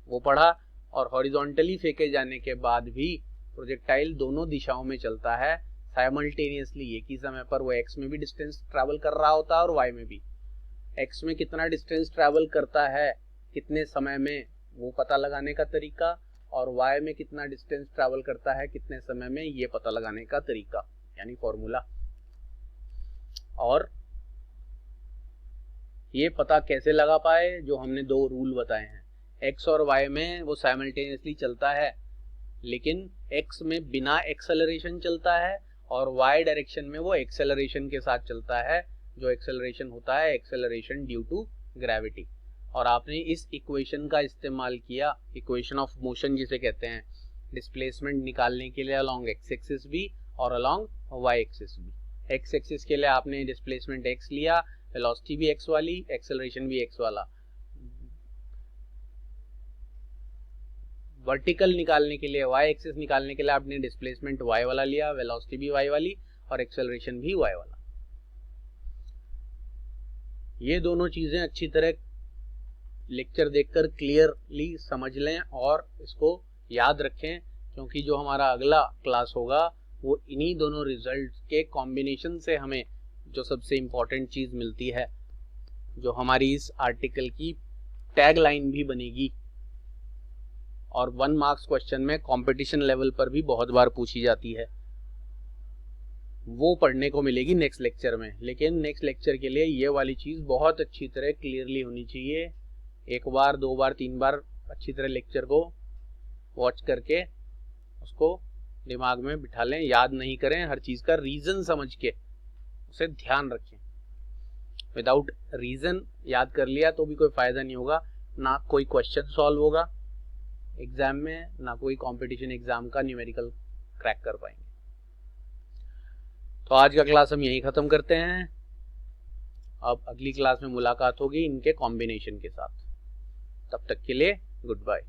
वो पढ़ा, और हॉरिजॉन्टली फेंके जाने के बाद भी प्रोजेक्टाइल दोनों दिशाओं में चलता है साइमल्टेनियसली, एक ही समय पर वो x में भी डिस्टेंस ट्रैवल कर रहा होता है और y में भी। x में कितना डिस्टेंस ट्रैवल करता है कितने समय में वो पता लगाने का तरीका, और y में कितना डिस्टेंस ट्रैवल करता है कितने समय में ये पता लगाने का तरीका, यानी फॉर्मूला। और ये पता कैसे लगा पाए, जो हमने दो रूल बताए हैं, x और y में वो साइमल्टेनियसली चलता है लेकिन x में बिना एक्सेलरेशन चलता है, और y डायरेक्शन में वो एक्सेलरेशन के साथ चलता है, जो एक्सेलरेशन होता है एक्सेलरेशन ड्यू टू ग्रेविटी। और आपने इस इक्वेशन का इस्तेमाल किया, इक्वेशन ऑफ मोशन जिसे कहते हैं, डिस्प्लेसमेंट निकालने के लिए अलोंग x एक्सिस भी और अलोंग y एक्सिस भी। x एक्सिस के लिए आपने डिस्प्लेसमेंट x लिया, वेलोसिटी भी x वाली, एक्सेलरेशन भी x वाला। वर्टिकल निकालने के लिए, y एक्सिस निकालने के लिए आपने डिस्प्लेसमेंट y वाला लिया, वेलोसिटी भी y वाली और एक्सेलरेशन भी y वाला। ये दोनों चीजें अच्छी तरह लेक्चर देखकर क्लियरली समझ लें और इसको याद रखें, क्योंकि जो हमारा अगला क्लास होगा वो इन्हीं दोनों रिजल्ट्स के कॉम्बिनेशन से हमें जो सबसे इम्पोर्टेंट चीज मिलती है, जो हमारी इस आर्टिकल की टैग लाइन भी बनेगी और 1 मार्क्स क्वेश्चन में कंपटीशन लेवल पर भी बहुत बार पूछी जाती है, वो पढ़ने को मिलेगी नेक्स्ट लेक्चर में। लेकिन नेक्स्ट लेक्चर के लिए ये वाली चीज बहुत अच्छी तरह क्लियरली होनी चाहिए। एक बार, दो बार, 3 बार अच्छी तरह लेक्चर को वॉच करके उसको दिमाग में बिठा लें, याद नहीं करें, हर चीज का रीजन समझ के उसे ध्यान रखें। विदाउट रीजन याद कर लिया तो भी कोई फायदा नहीं होगा, ना कोई क्वेश्चन सॉल्व होगा एग्जाम में, ना कोई कंपटीशन एग्जाम का न्यूमेरिकल क्रैक कर पाएंगे। तो आज का क्लास हम यहीं खत्म करते हैं। अब अगली क्लास में मुलाकात होगी इनके कॉम्बिनेशन के साथ। तब तक के लिए गुड बाय।